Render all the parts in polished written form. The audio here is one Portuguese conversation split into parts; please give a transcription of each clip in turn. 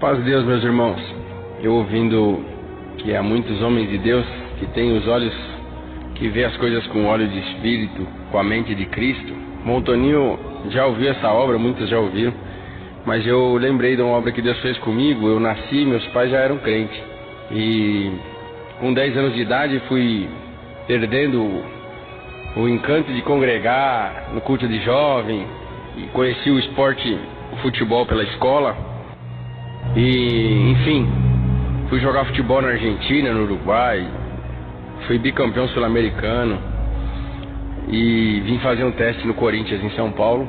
Paz de Deus, meus irmãos. Eu ouvindo que há muitos homens de Deus que têm os olhos que vê as coisas com o olho de Espírito, com a mente de Cristo. Montoninho já ouviu essa obra, muitos já ouviram, mas eu lembrei de uma obra que Deus fez comigo. Eu nasci, meus pais já eram crentes, e com 10 anos de idade fui perdendo o encanto de congregar no culto de jovem, e conheci o esporte, o futebol, pela escola. E, enfim, fui jogar futebol na Argentina, no Uruguai, fui bicampeão sul-americano e vim fazer um teste no Corinthians, em São Paulo.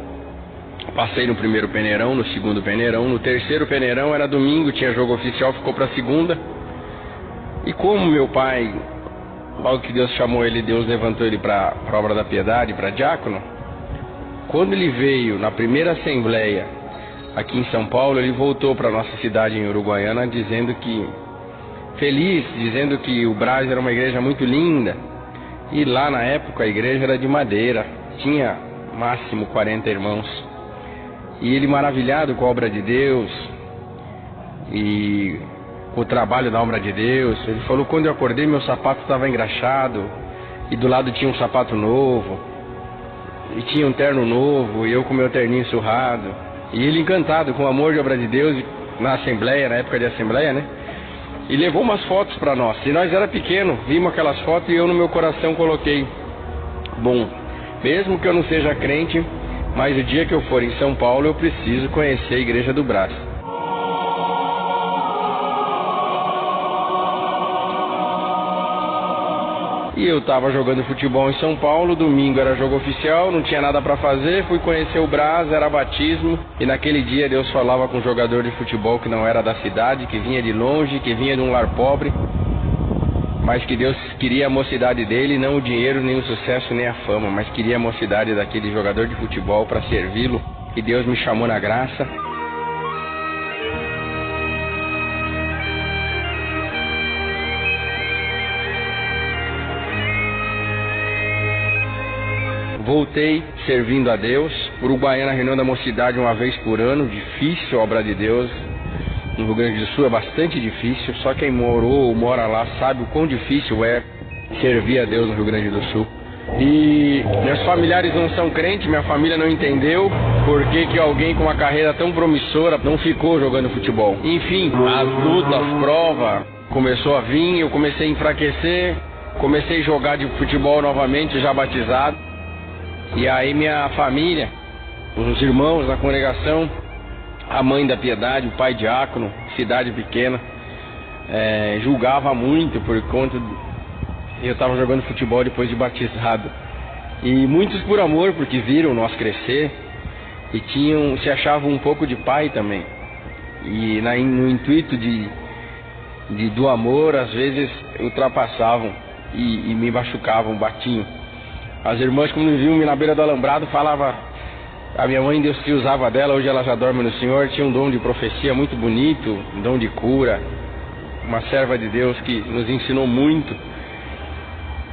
Passei no primeiro peneirão, no segundo peneirão, no terceiro peneirão era domingo, tinha jogo oficial, ficou pra segunda. E como meu pai, logo que Deus chamou ele, Deus levantou ele pra obra da piedade, pra diácono. Quando ele veio na primeira assembleia aqui em São Paulo, ele voltou para nossa cidade em Uruguaiana dizendo que feliz, dizendo que o Brás era uma igreja muito linda, e lá na época a igreja era de madeira, tinha máximo 40 irmãos, e ele maravilhado com a obra de Deus e com o trabalho da obra de Deus. Ele falou: quando eu acordei, meu sapato estava engraxado e do lado tinha um sapato novo e tinha um terno novo, e eu com meu terninho surrado. E ele encantado com o amor de obra de Deus na assembleia, na época de assembleia, né? E levou umas fotos para nós. E nós era pequeno, vimos aquelas fotos e eu no meu coração coloquei: bom, mesmo que eu não seja crente, mas o dia que eu for em São Paulo eu preciso conhecer a igreja do Brás. E eu estava jogando futebol em São Paulo, domingo era jogo oficial, não tinha nada para fazer, fui conhecer o Brás, era batismo, e naquele dia Deus falava com um jogador de futebol que não era da cidade, que vinha de longe, que vinha de um lar pobre, mas que Deus queria a mocidade dele, não o dinheiro, nem o sucesso, nem a fama, mas queria a mocidade daquele jogador de futebol para servi-lo, e Deus me chamou na graça. Voltei servindo a Deus. Uruguaiana, reunião da mocidade uma vez por ano, difícil a obra de Deus. No Rio Grande do Sul é bastante difícil, só quem morou ou mora lá sabe o quão difícil é servir a Deus no Rio Grande do Sul. E meus familiares não são crentes, minha família não entendeu por que alguém com uma carreira tão promissora não ficou jogando futebol. Enfim, as lutas, as provas começou a vir, eu comecei a enfraquecer, comecei a jogar de futebol novamente, já batizado. E aí minha família, os irmãos da congregação, a mãe da piedade, o pai diácono, cidade pequena, julgava muito por conta eu estava jogando futebol depois de batizado. E muitos por amor, porque viram nós crescer e se achavam um pouco de pai também. E no intuito do amor, às vezes ultrapassavam e me machucavam, batiam. As irmãs, quando viam-me na beira do alambrado, falavam: a minha mãe, Deus que usava dela, hoje ela já dorme no Senhor, tinha um dom de profecia muito bonito, um dom de cura, uma serva de Deus que nos ensinou muito.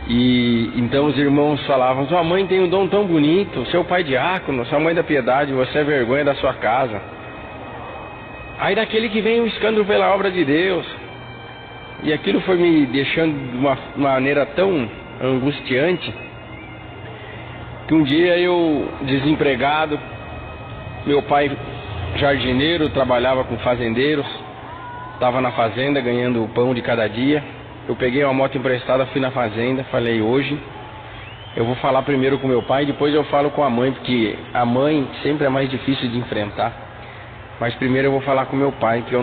E então os irmãos falavam: sua mãe tem um dom tão bonito, seu pai diácono, sua mãe da piedade, você é vergonha da sua casa. Aí daquele que vem um escândalo pela obra de Deus. E aquilo foi me deixando de uma maneira tão angustiante, que um dia eu, desempregado, meu pai jardineiro, trabalhava com fazendeiros, estava na fazenda ganhando o pão de cada dia. Eu peguei uma moto emprestada, fui na fazenda, falei: hoje eu vou falar primeiro com meu pai, depois eu falo com a mãe, porque a mãe sempre é mais difícil de enfrentar, mas primeiro eu vou falar com meu pai, que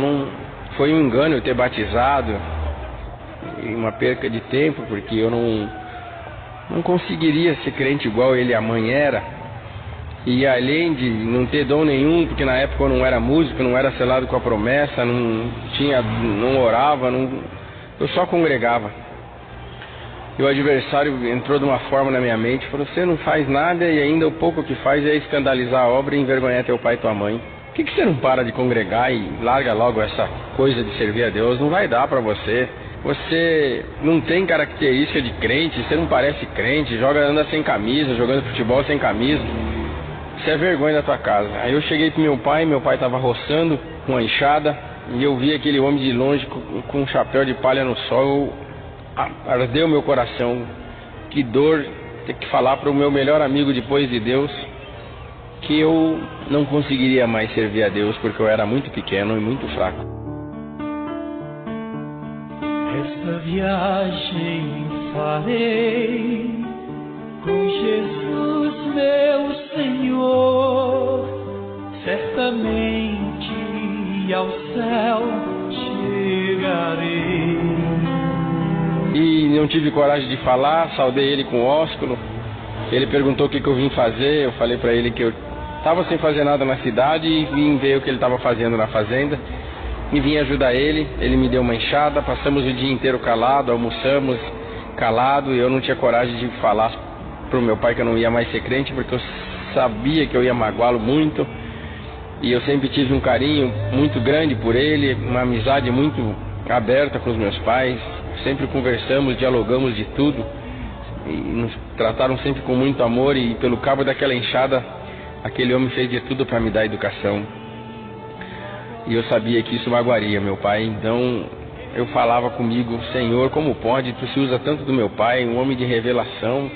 foi um engano eu ter batizado, e uma perca de tempo, porque eu não conseguiria ser crente igual ele e a mãe era. E além de não ter dom nenhum, porque na época eu não era músico, não era selado com a promessa, não orava, eu só congregava. E o adversário entrou de uma forma na minha mente, falou: você não faz nada e ainda o pouco que faz é escandalizar a obra e envergonhar teu pai e tua mãe. Por que você não para de congregar e larga logo essa coisa de servir a Deus? Não vai dar pra você. Você não tem característica de crente, você não parece crente, anda sem camisa, jogando futebol sem camisa. Isso é vergonha da tua casa. Aí eu cheguei pro meu pai estava roçando com a enxada, e eu vi aquele homem de longe com um chapéu de palha no sol, ardeu meu coração. Que dor ter que falar para o meu melhor amigo depois de Deus que eu não conseguiria mais servir a Deus porque eu era muito pequeno e muito fraco. Esta viagem farei com Jesus meu Senhor, certamente ao céu chegarei. E não tive coragem de falar, saudei ele com ósculo. Ele perguntou o que eu vim fazer, eu falei para ele que eu estava sem fazer nada na cidade e vim ver o que ele estava fazendo na fazenda. E vim ajudar ele, ele me deu uma enxada, passamos o dia inteiro calado, almoçamos calado, e eu não tinha coragem de falar pro meu pai que eu não ia mais ser crente, porque eu sabia que eu ia magoá-lo muito, e eu sempre tive um carinho muito grande por ele, uma amizade muito aberta com os meus pais, sempre conversamos, dialogamos de tudo, e nos trataram sempre com muito amor, e pelo cabo daquela enxada, aquele homem fez de tudo para me dar educação. E eu sabia que isso magoaria meu pai, então eu falava comigo: Senhor, como pode? Tu se usa tanto do meu pai, um homem de revelação.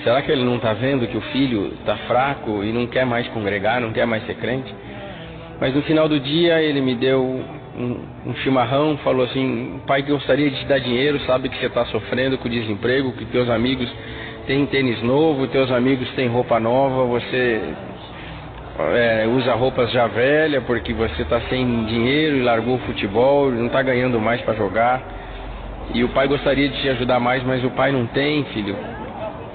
Será que ele não está vendo que o filho está fraco e não quer mais congregar, não quer mais ser crente? Mas no final do dia ele me deu um chimarrão, falou assim: pai, que eu gostaria de te dar dinheiro, sabe que você está sofrendo com o desemprego, que teus amigos têm tênis novo, teus amigos têm roupa nova, você... usa roupas já velhas porque você está sem dinheiro e largou o futebol, não está ganhando mais para jogar, e o pai gostaria de te ajudar mais, mas o pai não tem, filho,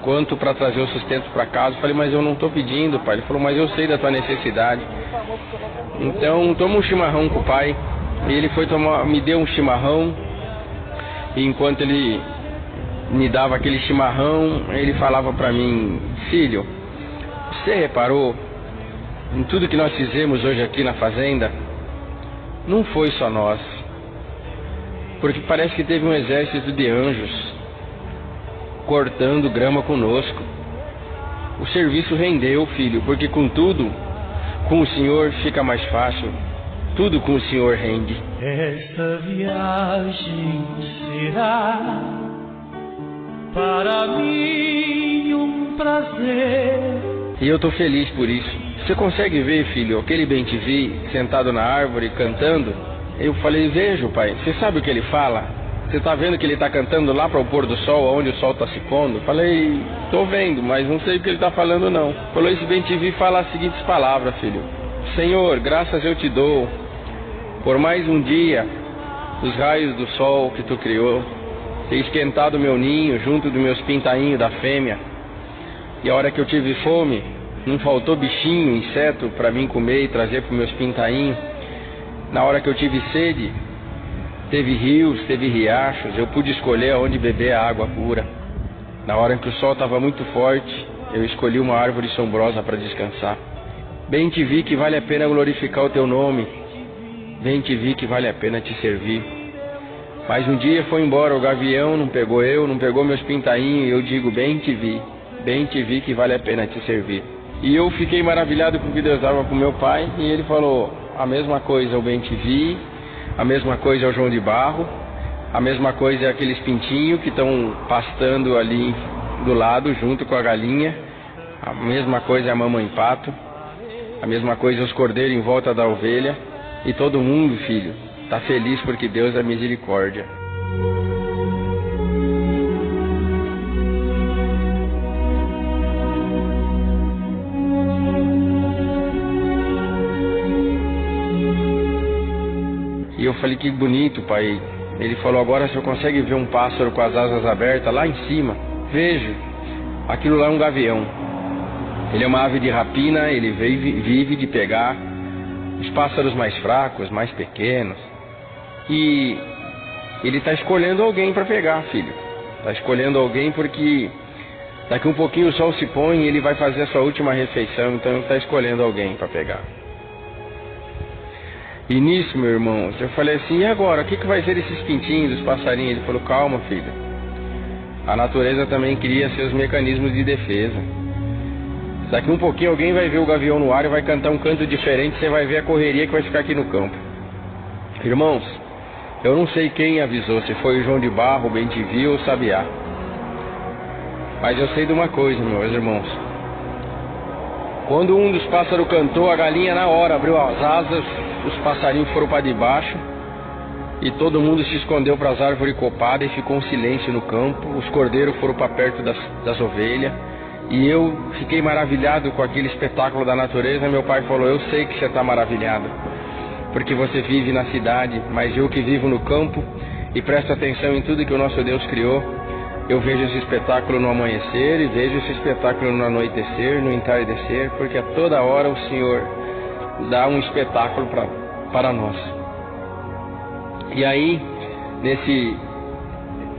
quanto para trazer o sustento para casa. Eu falei: mas eu não estou pedindo, pai. Ele falou: mas eu sei da tua necessidade, então toma um chimarrão com o pai. E ele foi tomar, me deu um chimarrão, e enquanto ele me dava aquele chimarrão, ele falava para mim: filho, você reparou em tudo que nós fizemos hoje aqui na fazenda? Não foi só nós, porque parece que teve um exército de anjos cortando grama conosco. O serviço rendeu, filho, porque com tudo, com o Senhor fica mais fácil. Tudo com o Senhor rende. Esta viagem será para mim um prazer, e eu estou feliz por isso. Você consegue ver, filho, aquele bem-te-vi sentado na árvore cantando? Eu falei: vejo, pai. Você sabe o que ele fala? Você está vendo que ele está cantando lá para o pôr do sol, onde o sol está se pondo? Falei: estou vendo, mas não sei o que ele está falando não. Falou: esse bem-te-vi fala as seguintes palavras, filho: Senhor, graças eu te dou por mais um dia dos raios do sol que tu criou, ter esquentado meu ninho junto dos meus pintainhos da fêmea, e a hora que eu tive fome, não faltou bichinho, inseto para mim comer e trazer para meus pintainhos. Na hora que eu tive sede, teve rios, teve riachos, eu pude escolher aonde beber a água pura. Na hora em que o sol estava muito forte, eu escolhi uma árvore sombrosa para descansar. Bem te vi que vale a pena glorificar o teu nome, bem te vi que vale a pena te servir. Mas um dia foi embora o gavião, não pegou eu, não pegou meus pintainhos, e eu digo: bem te vi que vale a pena te servir. E eu fiquei maravilhado com o que Deus dava para o meu pai, e ele falou: a mesma coisa o bem te vi, a mesma coisa é o João de Barro, a mesma coisa é aqueles pintinhos que estão pastando ali do lado junto com a galinha, a mesma coisa é a mamãe pato, a mesma coisa é os cordeiros em volta da ovelha, e todo mundo, filho, está feliz porque Deus é misericórdia. E eu falei: que bonito, pai. Ele falou: agora o senhor consegue ver um pássaro com as asas abertas lá em cima? Vejo. Aquilo lá é um gavião. Ele é uma ave de rapina, ele vive de pegar os pássaros mais fracos, mais pequenos. E ele está escolhendo alguém para pegar, filho. Está escolhendo alguém porque daqui um pouquinho o sol se põe e ele vai fazer a sua última refeição, então ele está escolhendo alguém para pegar. E nisso, meu irmão, eu falei assim: e agora? O que vai ser desses pintinhos, dos passarinhos? Ele falou: calma, filho. A natureza também cria seus mecanismos de defesa. Daqui um pouquinho alguém vai ver o gavião no ar e vai cantar um canto diferente, você vai ver a correria que vai ficar aqui no campo. Irmãos, eu não sei quem avisou, se foi o João de Barro, o Bem-te-vi ou o Sabiá. Mas eu sei de uma coisa, meus irmãos. Quando um dos pássaros cantou, a galinha na hora abriu as asas, os passarinhos foram para debaixo e todo mundo se escondeu para as árvores copadas e ficou um silêncio no campo. Os cordeiros foram para perto das ovelhas e eu fiquei maravilhado com aquele espetáculo da natureza. Meu pai falou: eu sei que você está maravilhado, porque você vive na cidade, mas eu que vivo no campo e presto atenção em tudo que o nosso Deus criou, eu vejo esse espetáculo no amanhecer e vejo esse espetáculo no anoitecer, no entardecer, porque a toda hora o Senhor dá um espetáculo para nós. E aí, nesse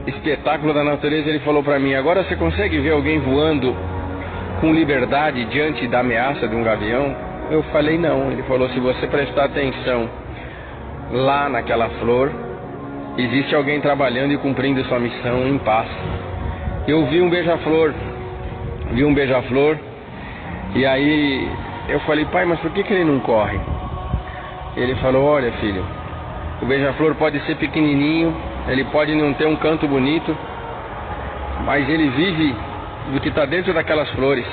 espetáculo da natureza, ele falou para mim: agora você consegue ver alguém voando com liberdade diante da ameaça de um gavião? Eu falei: não. Ele falou: se você prestar atenção lá naquela flor, existe alguém trabalhando e cumprindo sua missão em paz. Eu vi um beija-flor, e aí eu falei: pai, mas por que ele não corre? Ele falou: olha, filho, o beija-flor pode ser pequenininho, ele pode não ter um canto bonito, mas ele vive do que está dentro daquelas flores.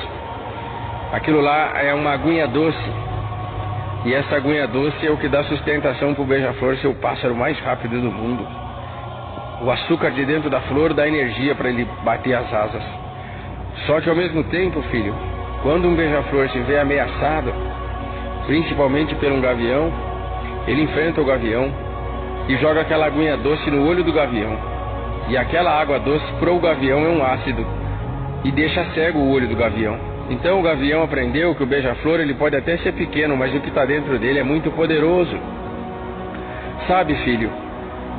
Aquilo lá é uma aguinha doce, e essa aguinha doce é o que dá sustentação para o beija-flor ser o pássaro mais rápido do mundo. O açúcar de dentro da flor dá energia para ele bater as asas. Só que ao mesmo tempo, filho, quando um beija-flor se vê ameaçado, principalmente por um gavião, ele enfrenta o gavião e joga aquela aguinha doce no olho do gavião. E aquela água doce para o gavião é um ácido e deixa cego o olho do gavião. Então o gavião aprendeu que o beija-flor ele pode até ser pequeno, mas o que está dentro dele é muito poderoso. Sabe, filho,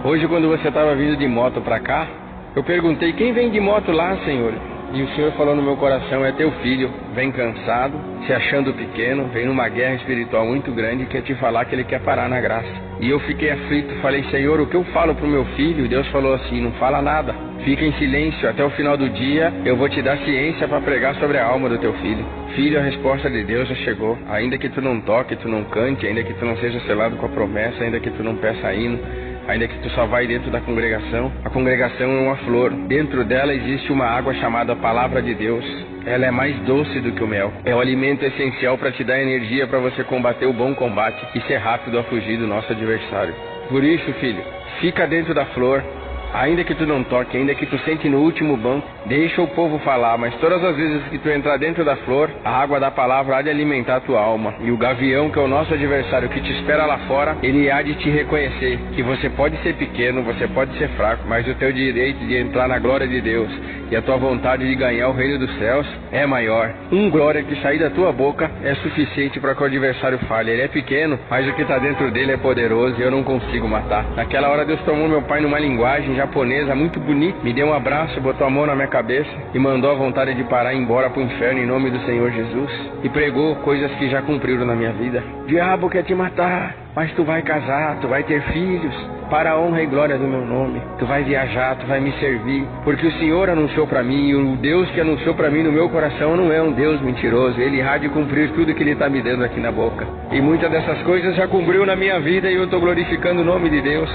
hoje quando você estava vindo de moto para cá, eu perguntei: quem vem de moto lá, Senhor? E o Senhor falou no meu coração: é teu filho, vem cansado, se achando pequeno, vem numa guerra espiritual muito grande e quer te falar que ele quer parar na graça. E eu fiquei aflito, falei: Senhor, o que eu falo pro meu filho? E Deus falou assim: não fala nada, fica em silêncio, até o final do dia eu vou te dar ciência para pregar sobre a alma do teu filho. Filho, a resposta de Deus já chegou. Ainda que tu não toque, tu não cante, ainda que tu não seja selado com a promessa, ainda que tu não peça hino, ainda que tu só vai dentro da congregação, a congregação é uma flor. Dentro dela existe uma água chamada Palavra de Deus. Ela é mais doce do que o mel. É o alimento essencial para te dar energia para você combater o bom combate e ser rápido a fugir do nosso adversário. Por isso, filho, fica dentro da flor. Ainda que tu não toque, ainda que tu sente no último banco, deixa o povo falar, mas todas as vezes que tu entrar dentro da flor, a água da palavra há de alimentar a tua alma. E o gavião, que é o nosso adversário que te espera lá fora, ele há de te reconhecer que você pode ser pequeno, você pode ser fraco, mas o teu direito de entrar na glória de Deus e a tua vontade de ganhar o reino dos céus é maior. Glória que sair da tua boca é suficiente para que o adversário fale: ele é pequeno, mas o que está dentro dele é poderoso e eu não consigo matar. Naquela hora Deus tomou meu pai numa linguagem japonesa muito bonita, me deu um abraço, botou a mão na minha cabeça e mandou a vontade de parar e ir embora pro inferno em nome do Senhor Jesus, e pregou coisas que já cumpriram na minha vida. Diabo quer te matar, mas tu vai casar, tu vai ter filhos, para a honra e glória do meu nome. Tu vai viajar, tu vai me servir, porque o Senhor anunciou para mim, e o Deus que anunciou para mim no meu coração não é um Deus mentiroso. Ele há de cumprir tudo que Ele está me dando aqui na boca. E muitas dessas coisas já cumpriu na minha vida, e eu estou glorificando o nome de Deus.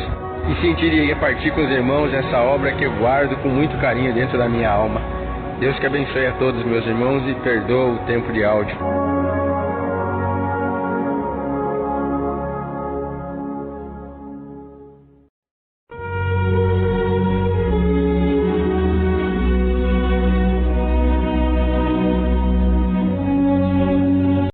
E sentiria repartir com os irmãos essa obra que eu guardo com muito carinho dentro da minha alma. Deus que abençoe a todos, meus irmãos, e perdoa o tempo de áudio.